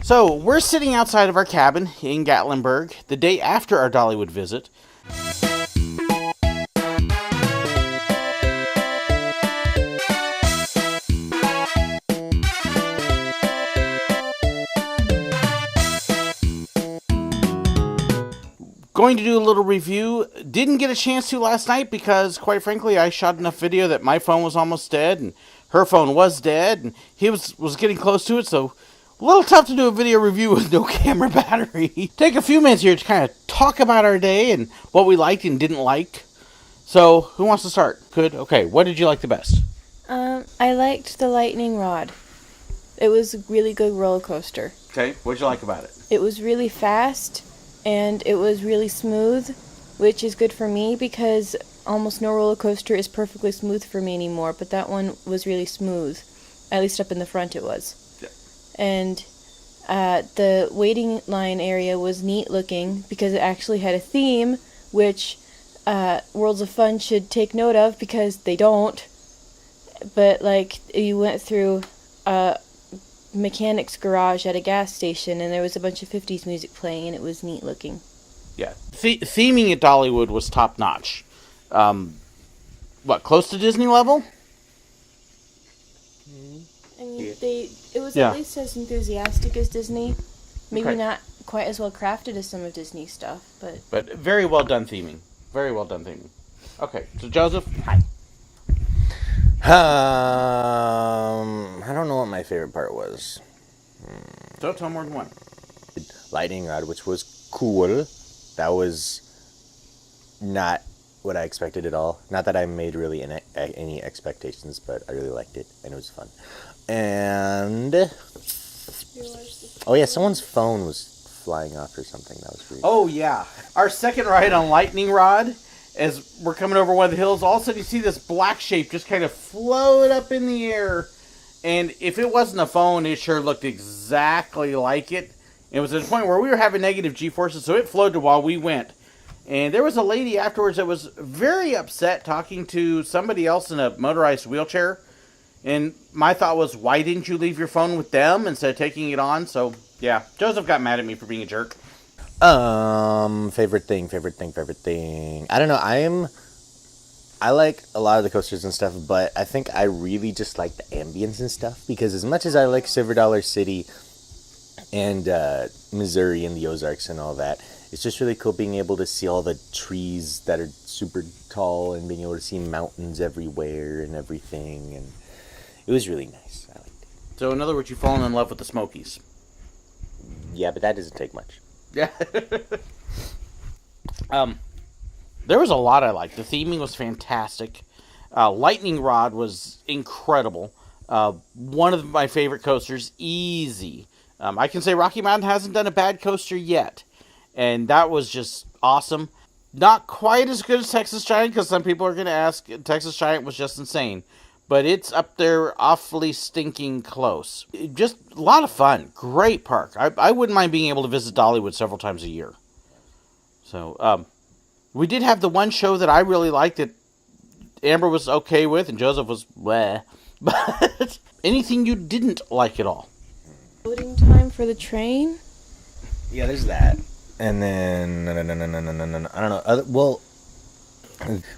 So, we're sitting outside of our cabin in Gatlinburg the day after our Dollywood visit. Going to do a little review. Didn't get a chance to last night because, quite frankly, I shot enough video that my phone was almost dead and her phone was dead and he was getting close to it, so a little tough to do a video review with no camera battery. Take a few minutes here to kind of talk about our day and what we liked and didn't like. So, who wants to start? Good? Okay, what did you like the best? I liked the lightning rod. It was a really good roller coaster. Okay, what did you like about it? It was really fast, and it was really smooth, which is good for me because almost no roller coaster is perfectly smooth for me anymore, but that one was really smooth. At least up in the front it was. Yeah. And the waiting line area was neat looking because it actually had a theme, which Worlds of Fun should take note of because they don't. But like, you went through a mechanic's garage at a gas station and there was a bunch of 50s music playing and it was neat looking. Yeah. Theming at Dollywood was top notch. Close to Disney level? I mean, it was at least as enthusiastic as Disney. Maybe not quite as well crafted as some of Disney's stuff, but very well done theming. Very well done theming. Okay, so Joseph, hi. I don't know what my favorite part was. Don't tell more than one. Lightning rod, which was cool. That was not what I expected at all. Not that I made really any expectations, but I really liked it, and it was fun. And oh yeah, someone's phone was flying off or something. That was weird. Oh yeah, our second ride on lightning rod. As we're coming over one of the hills, all of a sudden you see this black shape just kind of float up in the air. And if it wasn't a phone, it sure looked exactly like it. It was at a point where we were having negative G-forces, so it floated while we went. And there was a lady afterwards that was very upset talking to somebody else in a motorized wheelchair. And my thought was, why didn't you leave your phone with them instead of taking it on? So, yeah, Joseph got mad at me for being a jerk. Favorite thing. I don't know, I like a lot of the coasters and stuff, but I think I really just like the ambience and stuff, because as much as I like Silver Dollar City and, Missouri and the Ozarks and all that, it's just really cool being able to see all the trees that are super tall and being able to see mountains everywhere and everything, and it was really nice. I liked it. So in other words, you've fallen in love with the Smokies. Yeah, but that doesn't take much. Yeah. There was a lot I liked. The theming was fantastic. Lightning Rod was incredible. One of my favorite coasters, easy. I can say Rocky Mountain hasn't done a bad coaster yet. And that was just awesome. Not quite as good as Texas Giant, because some people are going to ask, Texas Giant was just insane. But it's up there awfully stinking close. Just a lot of fun. Great park. I wouldn't mind being able to visit Dollywood several times a year. So, we did have the one show that I really liked that Amber was okay with and Joseph was bleh. But anything you didn't like at all? Loading time for the train? Yeah, there's that. And then, I don't know.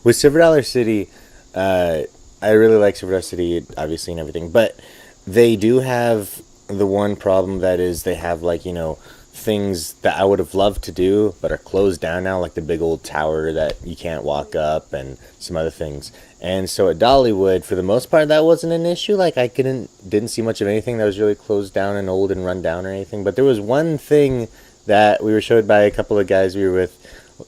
With Silver Dollar City, I really like Silver Dollar City, obviously, and everything, but they do have the one problem that is they have, like, you know, things that I would have loved to do, but are closed down now, like the big old tower that you can't walk up and some other things. And so at Dollywood, for the most part, that wasn't an issue. Like, I didn't see much of anything that was really closed down and old and run down or anything, but there was one thing that we were showed by a couple of guys we were with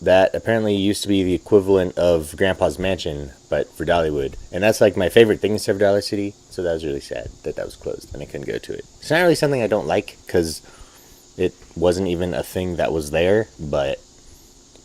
that apparently used to be the equivalent of Grandpa's Mansion, but for Dollywood. And that's like my favorite thing in Silver Dollar City, so that was really sad that was closed and I couldn't go to it. It's not really something I don't like, because it wasn't even a thing that was there, but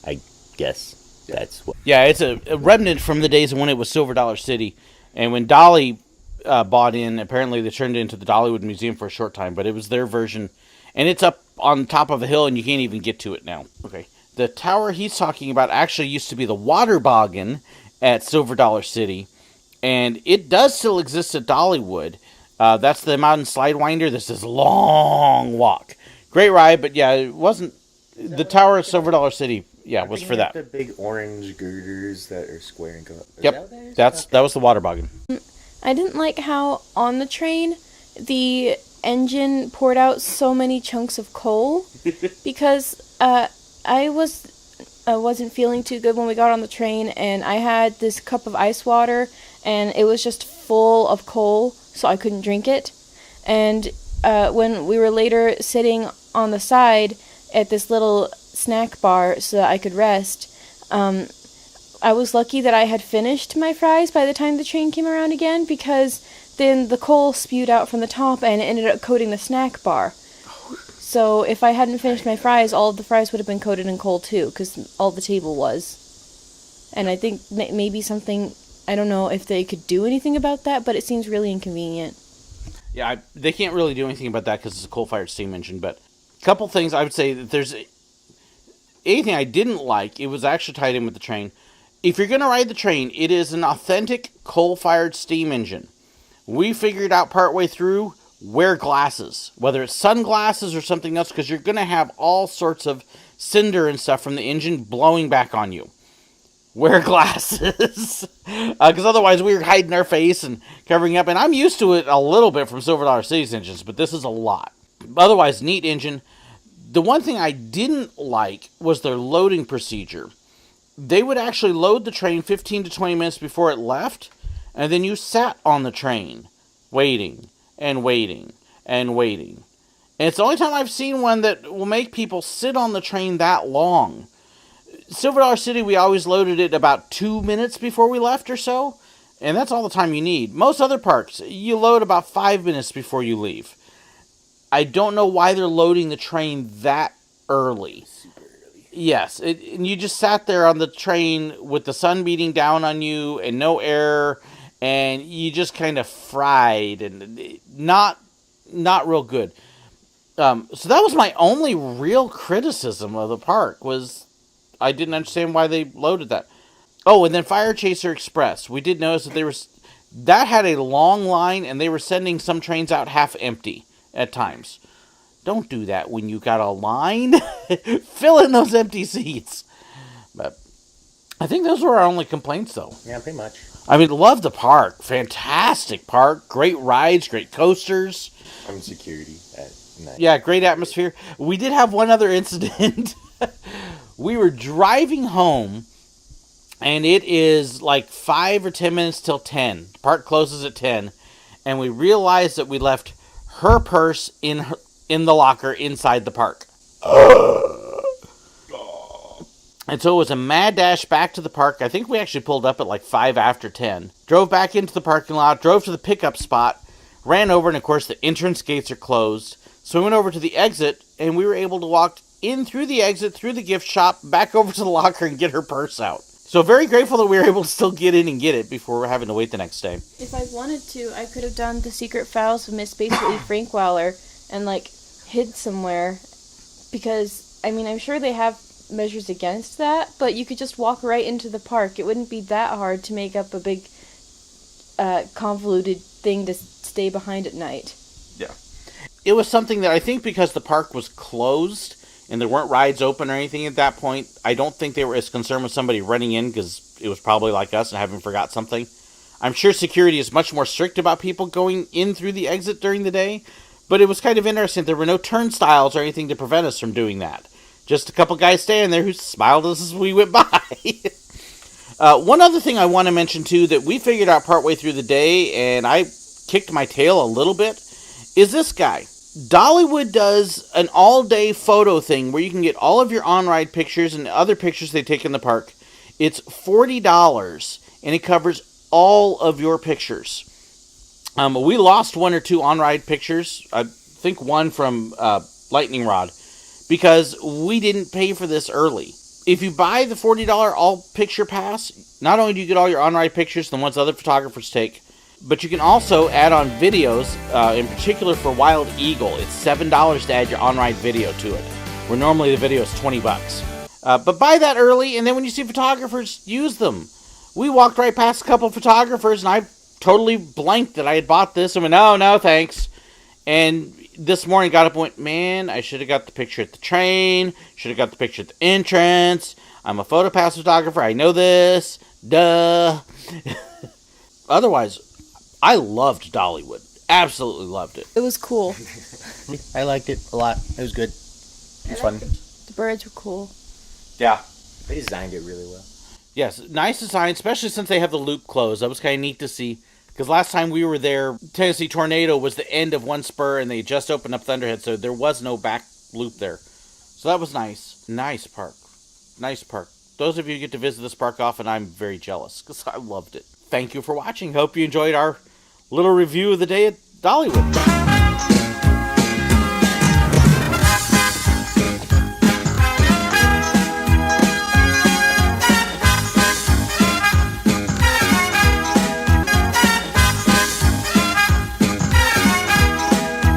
I guess that's what... Yeah, it's a remnant from the days when it was Silver Dollar City, and when Dolly bought in, apparently they turned it into the Dollywood Museum for a short time, but it was their version, and it's up on top of a hill and you can't even get to it now. Okay. The tower he's talking about actually used to be the Water Boggin at Silver Dollar City, and it does still exist at Dollywood. That's the mountain slide winder. This is long walk. Great ride, but yeah, it wasn't. The Tower of Silver Dollar City, yeah, was for that. The big orange girders that are square and color. Yep, that was the water boggin. I didn't like how on the train the engine poured out so many chunks of coal because I wasn't feeling too good when we got on the train, and I had this cup of ice water and it was just full of coal, so I couldn't drink it. And when we were later sitting on the side at this little snack bar so that I could rest, I was lucky that I had finished my fries by the time the train came around again, because then the coal spewed out from the top and it ended up coating the snack bar. So if I hadn't finished my fries, all of the fries would have been coated in coal too, because all the table was. And I think maybe something, I don't know if they could do anything about that, but it seems really inconvenient. Yeah, they can't really do anything about that because it's a coal-fired steam engine, but a couple things I would say that there's anything I didn't like, it was actually tied in with the train. If you're going to ride the train, it is an authentic coal-fired steam engine. We figured out partway through, wear glasses, whether it's sunglasses or something else, because you're going to have all sorts of cinder and stuff from the engine blowing back on you. Wear glasses, because otherwise we were hiding our face and covering up, and I'm used to it a little bit from Silver Dollar City's engines, but this is a lot. Otherwise, neat engine. The one thing I didn't like was their loading procedure. They would actually load the train 15 to 20 minutes before it left, and then you sat on the train, waiting, and waiting, and waiting. And it's the only time I've seen one that will make people sit on the train that long. Silver Dollar City, we always loaded it about 2 minutes before we left or so, and that's all the time you need. Most other parks, you load about 5 minutes before you leave. I don't know why they're loading the train that early. Yes, and you just sat there on the train with the sun beating down on you and no air, and you just kind of fried and not real good. So that was my only real criticism of the park, was I didn't understand why they loaded that. Oh, and then Firechaser Express. We did notice that that had a long line, and they were sending some trains out half empty at times. Don't do that when you got a line. Fill in those empty seats. But I think those were our only complaints, though. Yeah, pretty much. I mean, love the park. Fantastic park. Great rides, great coasters. Security at night. Yeah, great atmosphere. We did have one other incident. We were driving home, and it is like 5 or 10 minutes till 10. The park closes at 10, and we realized that we left her purse in the locker inside the park. And so it was a mad dash back to the park. I think we actually pulled up at like 5 after 10. Drove back into the parking lot, drove to the pickup spot, ran over, and of course the entrance gates are closed. So we went over to the exit, and we were able to walk in through the exit, through the gift shop, back over to the locker and get her purse out. So very grateful that we were able to still get in and get it before we're having to wait the next day. If I wanted to, I could have done the secret files of Miss Basically Frankweiler and, like, hid somewhere. Because, I mean, I'm sure they have measures against that, but you could just walk right into the park. It wouldn't be that hard to make up a big, convoluted thing to stay behind at night. Yeah. It was something that I think because the park was closed and there weren't rides open or anything at that point, I don't think they were as concerned with somebody running in, because it was probably like us and having forgot something. I'm sure security is much more strict about people going in through the exit during the day, but it was kind of interesting. There were no turnstiles or anything to prevent us from doing that. Just a couple guys standing there who smiled at us as we went by. One other thing I want to mention, too, that we figured out partway through the day, and I kicked my tail a little bit, is this guy. Dollywood does an all-day photo thing where you can get all of your on-ride pictures and other pictures they take in the park. It's $40, and it covers all of your pictures. We lost one or two on-ride pictures. I think one from Lightning Rod, because we didn't pay for this early. If you buy the $40 all-picture pass, not only do you get all your on-ride pictures, the ones other photographers take, but you can also add on videos, in particular for Wild Eagle. It's $7 to add your on-ride video to it, where normally the video is $20. But buy that early, and then when you see photographers, use them. We walked right past a couple of photographers, and I totally blanked that I had bought this. I went, no, thanks. And this morning got up and went, man, I should have got the picture at the train. Should have got the picture at the entrance. I'm a PhotoPass photographer. I know this. Duh. Otherwise, I loved Dollywood. Absolutely loved it. It was cool. I liked it a lot. It was good. It was fun. The birds were cool. Yeah. They designed it really well. Yes, nice design, especially since they have the loop closed. That was kind of neat to see. Because last time we were there, Tennessee Tornado was the end of one spur, and they just opened up Thunderhead, so there was no back loop there. So that was nice. Nice park. Nice park. Those of you who get to visit this park often, I'm very jealous, because I loved it. Thank you for watching. Hope you enjoyed our little review of the day at Dollywood.